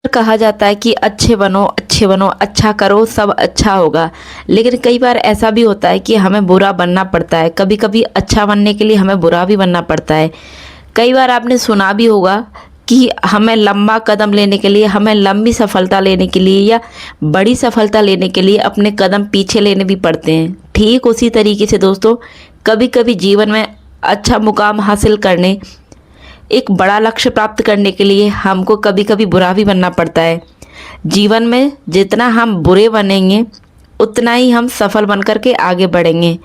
कहा जाता है कि अच्छे बनो, अच्छा करो, सब अच्छा होगा। लेकिन कई बार ऐसा भी होता है कि हमें बुरा बनना पड़ता है। कभी कभी अच्छा बनने के लिए हमें बुरा भी बनना पड़ता है। कई बार आपने सुना भी होगा कि हमें लंबा कदम लेने के लिए, हमें लंबी सफलता लेने के लिए या बड़ी सफलता लेने के लिए अपने कदम पीछे लेने भी पड़ते हैं। ठीक उसी तरीके से दोस्तों, कभी कभी जीवन में अच्छा मुकाम हासिल करने, एक बड़ा लक्ष्य प्राप्त करने के लिए हमको कभी कभी बुरा भी बनना पड़ता है। जीवन में जितना हम बुरे बनेंगे उतना ही हम सफल बन कर के आगे बढ़ेंगे।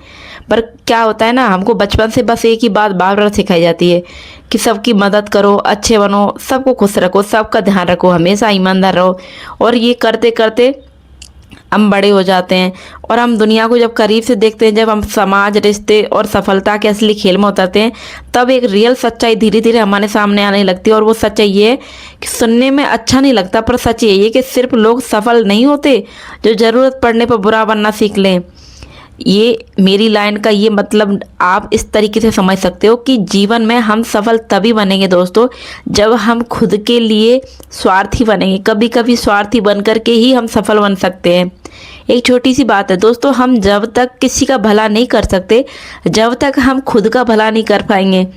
पर क्या होता है ना, हमको बचपन से बस एक ही बात बार बार सिखाई जाती है कि सबकी मदद करो, अच्छे बनो, सबको खुश रखो, सबका ध्यान रखो, हमेशा ईमानदार रहो। और ये करते करते हम बड़े हो जाते हैं और हम दुनिया को जब करीब से देखते हैं, जब हम समाज, रिश्ते और सफलता के असली खेल में उतरते हैं, तब एक रियल सच्चाई धीरे धीरे हमारे सामने आने लगती है। और वो सच्चाई ये है कि सुनने में अच्छा नहीं लगता, पर सच ये है कि सिर्फ लोग सफल नहीं होते जो ज़रूरत पड़ने पर बुरा बनना सीख लें। ये मेरी लाइन का ये मतलब आप इस तरीके से समझ सकते हो कि जीवन में हम सफल तभी बनेंगे दोस्तों, जब हम खुद के लिए स्वार्थी बनेंगे। कभी कभी स्वार्थी बन कर के ही हम सफल बन सकते हैं। एक छोटी सी बात है दोस्तों, हम जब तक किसी का भला नहीं कर सकते, जब तक हम खुद का भला नहीं कर पाएंगे।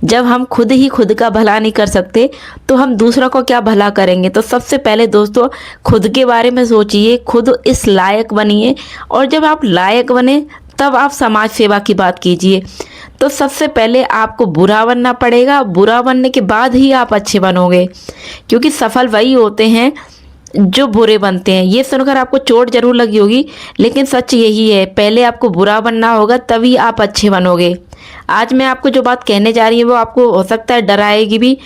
जब हम खुद ही खुद का भला नहीं कर सकते तो हम दूसरों को क्या भला करेंगे। तो सबसे पहले दोस्तों, खुद के बारे में सोचिए, खुद इस लायक बनिए, और जब आप लायक बने तब आप समाज सेवा की बात कीजिए। तो सबसे पहले आपको बुरा बनना पड़ेगा, बुरा बनने के बाद ही आप अच्छे बनोगे, क्योंकि सफल वही होते हैं जो बुरे बनते हैं। ये सुनकर आपको चोट जरूर लगी होगी, लेकिन सच यही है, पहले आपको बुरा बनना होगा तभी आप अच्छे बनोगे। आज मैं आपको जो बात कहने जा रही हूँ वो आपको हो सकता है डराएगी भी,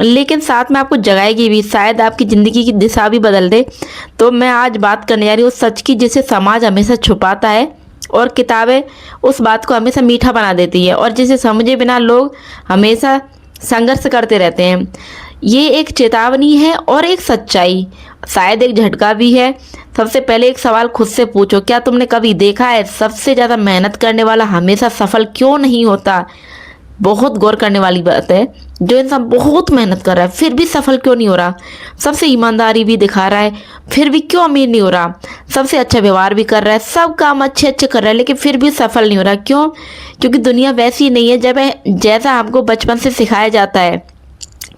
लेकिन साथ में आपको जगाएगी भी, शायद आपकी ज़िंदगी की दिशा भी बदल दे। तो मैं आज बात करने जा रही हूँ सच की, जिसे समाज हमेशा छुपाता है और किताबें उस बात को हमेशा मीठा बना देती है, और जिसे समझे बिना लोग हमेशा संघर्ष करते रहते हैं। ये एक चेतावनी है और एक सच्चाई, शायद एक झटका भी है। सबसे पहले एक सवाल खुद से पूछो, क्या तुमने कभी देखा है सबसे ज़्यादा मेहनत करने वाला हमेशा सफल क्यों नहीं होता? बहुत गौर करने वाली बात है। जो इंसान बहुत मेहनत कर रहा है फिर भी सफल क्यों नहीं हो रहा? सबसे ईमानदारी भी दिखा रहा है फिर भी क्यों अमीर नहीं हो रहा? सबसे अच्छा व्यवहार भी कर रहा है, सब काम अच्छे अच्छे कर रहा है, लेकिन फिर भी सफल नहीं हो रहा। क्यों? क्योंकि दुनिया वैसी नहीं है जब जैसा हमको बचपन से सिखाया जाता है।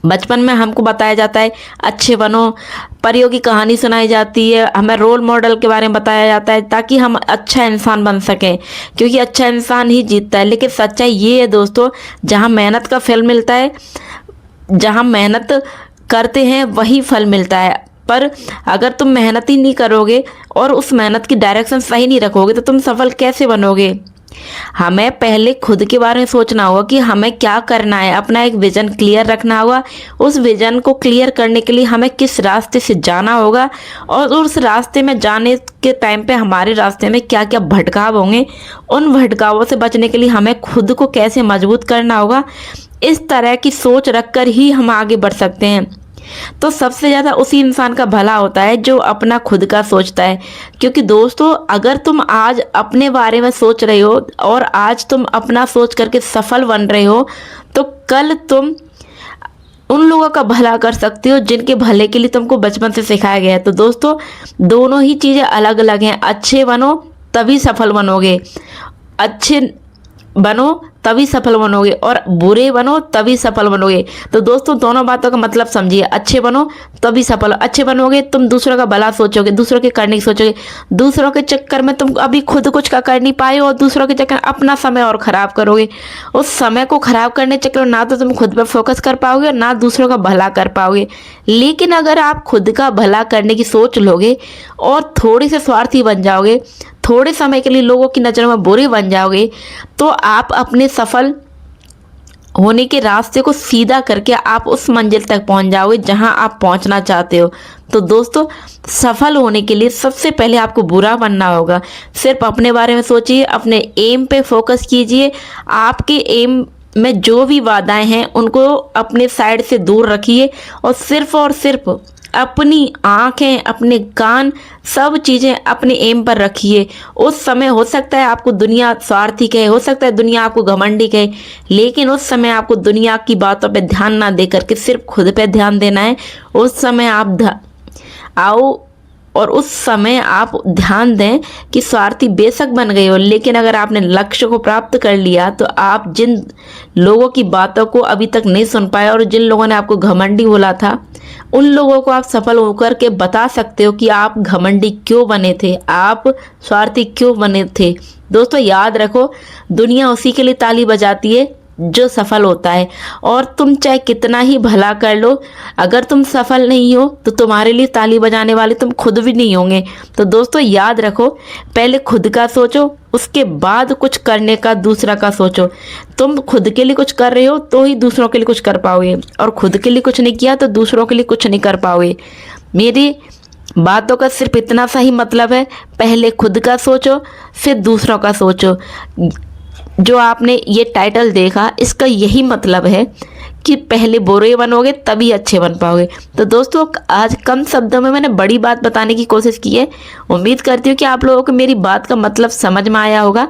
बचपन में हमको बताया जाता है अच्छे बनो, परियों की कहानी सुनाई जाती है, हमें रोल मॉडल के बारे में बताया जाता है ताकि हम अच्छा इंसान बन सकें, क्योंकि अच्छा इंसान ही जीतता है। लेकिन सच्चाई ये है दोस्तों, जहाँ मेहनत का फल मिलता है, जहाँ मेहनत करते हैं वही फल मिलता है। पर अगर तुम मेहनत ही नहीं करोगे और उस मेहनत की डायरेक्शन सही नहीं रखोगे तो तुम सफल कैसे बनोगे? हमें पहले खुद के बारे में सोचना होगा कि हमें क्या करना है, अपना एक विजन क्लियर रखना होगा। उस विजन को क्लियर करने के लिए हमें किस रास्ते से जाना होगा, और उस रास्ते में जाने के टाइम पे हमारे रास्ते में क्या क्या भटकाव होंगे, उन भटकावों से बचने के लिए हमें खुद को कैसे मजबूत करना होगा। इस तरह की सोच रखकर ही हम आगे बढ़ सकते हैं। तो सबसे ज़्यादा उसी इंसान का भला होता है जो अपना खुद का सोचता है। क्योंकि दोस्तों, अगर तुम आज अपने बारे में सोच रहे हो और आज तुम अपना सोच करके सफल बन रहे हो, तो कल तुम उन लोगों का भला कर सकते हो जिनके भले के लिए तुमको बचपन से सिखाया गया है। तो दोस्तों, दोनों ही चीज़ें अलग अलग हैं। अच्छे बनो तभी सफल बनोगे, अच्छे बनो तभी सफल बनोगे, और बुरे बनो तभी सफल बनोगे। तो दोस्तों, दोनों बातों का मतलब समझिए, अच्छे बनो तभी सफल। अच्छे बनोगे तुम दूसरों का भला सोचोगे, दूसरों के करने की सोचोगे। दूसरों के चक्कर में तुम अभी खुद कुछ का कर नहीं पाए और दूसरों के चक्कर में अपना समय और खराब करोगे। उस समय को खराब करने के चक्कर में ना तो तुम खुद पर फोकस कर पाओगे और ना दूसरों का भला कर पाओगे। लेकिन अगर आप खुद का भला करने की सोच लोगे और थोड़े से स्वार्थी बन जाओगे, थोड़े समय के लिए लोगों की नज़र में बुरे बन जाओगे, तो आप अपने सफल होने के रास्ते को सीधा करके आप उस मंजिल तक पहुंच जाओगे जहां आप पहुंचना चाहते हो। तो दोस्तों, सफल होने के लिए सबसे पहले आपको बुरा बनना होगा। सिर्फ अपने बारे में सोचिए, अपने एम पे फोकस कीजिए। आपके एम में जो भी बाधाएं हैं उनको अपने साइड से दूर रखिए और सिर्फ अपनी आँखें, अपने कान, सब चीज़ें अपने एम पर रखिए। उस समय हो सकता है आपको दुनिया स्वार्थी कहे, हो सकता है दुनिया आपको घमंडी कहे, लेकिन उस समय आपको दुनिया की बातों पे ध्यान ना दे करके सिर्फ खुद पे ध्यान देना है। उस समय आप आओ और उस समय आप ध्यान दें कि स्वार्थी बेशक बन गए हो, लेकिन अगर आपने लक्ष्य को प्राप्त कर लिया तो आप जिन लोगों की बातों को अभी तक नहीं सुन पाए और जिन लोगों ने आपको घमंडी बोला था, उन लोगों को आप सफल होकर के बता सकते हो कि आप घमंडी क्यों बने थे, आप स्वार्थी क्यों बने थे। दोस्तों याद रखो, दुनिया उसी के लिए ताली बजाती है जो सफल होता है, और तुम चाहे कितना ही भला कर लो, अगर तुम सफल नहीं हो तो तुम्हारे लिए ताली बजाने वाले तुम खुद भी नहीं होंगे। तो दोस्तों याद रखो, पहले खुद का सोचो, उसके बाद कुछ करने का दूसरा का सोचो। तुम खुद के लिए कुछ कर रहे हो तो ही दूसरों के लिए कुछ कर पाओगे, और खुद के लिए कुछ नहीं किया तो दूसरों के लिए कुछ नहीं कर पाओगे। मेरी बातों का सिर्फ इतना सा ही मतलब है, पहले खुद का सोचो फिर दूसरों का सोचो। जो आपने ये टाइटल देखा, इसका यही मतलब है कि पहले बुरे बनोगे तभी अच्छे बन पाओगे। तो दोस्तों आज कम शब्दों में मैंने बड़ी बात बताने की कोशिश की है। उम्मीद करती हूँ कि आप लोगों को मेरी बात का मतलब समझ में आया होगा,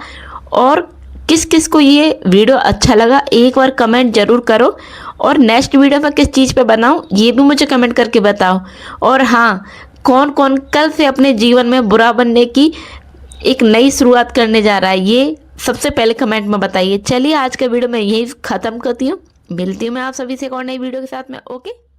और किस किस को ये वीडियो अच्छा लगा एक बार कमेंट जरूर करो, और नेक्स्ट वीडियो में किस चीज़ पे बनाऊँ ये भी मुझे कमेंट करके बताओ। और हाँ, कौन कौन कल से अपने जीवन में बुरा बनने की एक नई शुरुआत करने जा रहा है, ये सबसे पहले कमेंट में बताइए। चलिए आज का वीडियो मैं यही ख़त्म करती हूँ, मिलती हूँ मैं आप सभी से एक और नई वीडियो के साथ में। ओके।